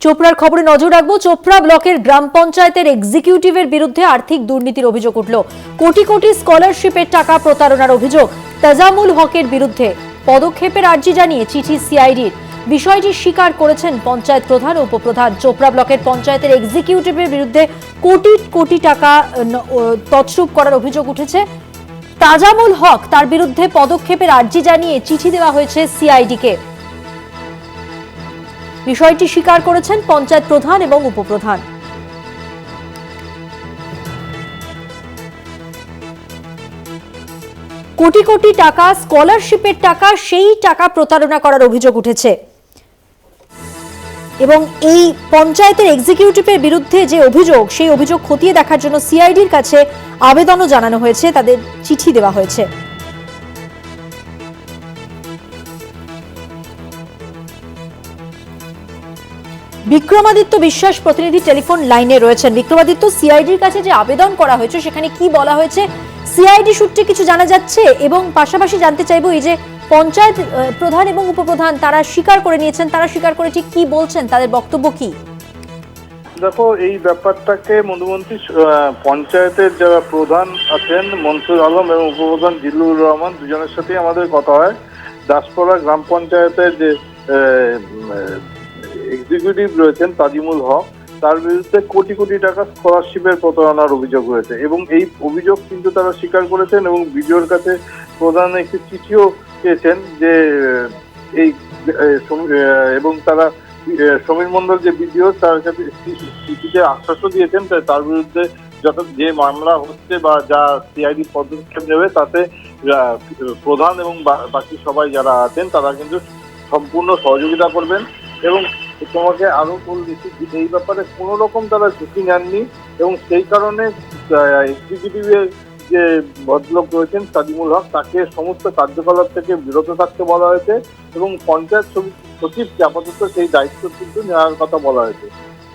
চোপড়ার খবরে নজর রাখবো। চোপড়া ব্লকের গ্রাম পঞ্চায়েতের এক্সিকিউটিভের বিরুদ্ধে আর্থিক দুর্নীতির অভিযোগ উঠল। কোটি কোটি স্কলারশিপের টাকা প্রতারণার অভিযোগ তাজামুল হকের বিরুদ্ধে। পদক্ষেপের আর্জি জানিয়ে চিঠি সিআইডির। বিষয়টি স্বীকার করেছেন পঞ্চায়েত প্রধান ও উপপ্রধান। চোপড়া ব্লকের পঞ্চায়েতের এক্সিকিউটিভের বিরুদ্ধে কোটি কোটি টাকা তছরূপ করার অভিযোগ উঠেছে। তাজামুল হক তার বিরুদ্ধে পদক্ষেপের আর্জি জানিয়ে চিঠি দেওয়া হয়েছে সিআইডিকে। বিষয়টি স্বীকার করেছেন পঞ্চায়েত প্রধান এবং উপপ্রধান। কোটি কোটি টাকা স্কলারশিপের টাকা, সেই টাকা প্রতারণা করার অভিযোগ উঠেছে এবং এই পঞ্চায়েতের এক্সিকিউটিভের বিরুদ্ধে যে অভিযোগ, সেই অভিযোগ খতিয়ে দেখার জন্য সিআইডির কাছে আবেদনও জানানো হয়েছে, তাদের চিঠি দেওয়া হয়েছে। বিক্রমাদিত্য বিশ্বাস প্রতিনিধি টেলিফোন লাইনে রয়েছেন। বিক্রমাদিত্য, সিআইডির কাছে যে আবেদন করা হয়েছে সেখানে কি বলা হয়েছে, সিআইডি সূত্রে কিছু জানা যাচ্ছে? এবং পাশাপাশি জানতে চাইবো, এই যে পঞ্চায়েত প্রধান এবং উপপ্রধান তারা স্বীকার করে নিয়েছেন, তারা স্বীকার করে ঠিক কি বলছেন, তাদের বক্তব্য কি? দেখো, এই ব্যাপারটাকে মধুমন্তী পঞ্চায়েতের যারা প্রধান আছেন মনসুর আলম এবং উপপ্রধান জিল্লুর রহমান, দুজনের সাথেই আমাদের কথা হয়। দাসপাড়া গ্রাম পঞ্চায়েতের যে এক্সিকিউটিভ রয়েছেন তাজিমুল হক, তার বিরুদ্ধে কোটি কোটি টাকা স্কলারশিপের প্রতারণার অভিযোগ রয়েছে এবং এই অভিযোগ কিন্তু তারা স্বীকার করেছেন এবং বিডিওর কাছে প্রধান একটি চিঠিও পেয়েছেন যে এই এবং তারা সমীর মন্ডল যে বিডিও, তার কাছে চিঠিতে আশ্বাসও দিয়েছেন তার বিরুদ্ধে যত যে মামলা হচ্ছে বা যা সিআইডি পদক্ষেপ নেবে তাতে প্রধান এবং বাকি সবাই যারা আছেন তারা কিন্তু সম্পূর্ণ সহযোগিতা করবেন। এবং তোমাকে আরো বলে দিচ্ছি, এই ব্যাপারে কোনো রকম তারা ঝুঁকি নেননি এবং সেই কারণে এক্সিকিউটিভের যে ভদ্রলোক রয়েছেন তাজিমুল হক, তাকে সমস্ত কার্যকলাপ থেকে বিরত থাকতে বলা হয়েছে এবং পঞ্চায়েত সচিবকে আপাতত সেই দায়িত্ব কিন্তু নেওয়ার কথা বলা হয়েছে।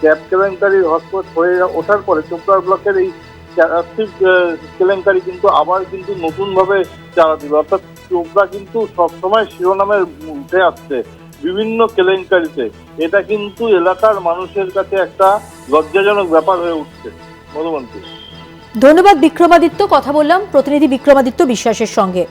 ক্যাব কেলেঙ্কারির হটস্পট হয়ে ওঠার পরে চোপড়া ব্লকের এই কেলেঙ্কারি কিন্তু আবার কিন্তু নতুনভাবে চালা দিল, অর্থাৎ চোপড়া কিন্তু সবসময় শিরোনামে উঠে আসছে বিভিন্ন কেলেঙ্কারিতে। এটা কিন্তু এলাকার মানুষের কাছে একটা লজ্জাজনক ব্যাপার হয়ে উঠছে। মধুমন্তী, ধন্যবাদ বিক্রমাদিত্য। কথা বললাম প্রতিনিধি বিক্রমাদিত্য বিশ্বাসের সঙ্গে।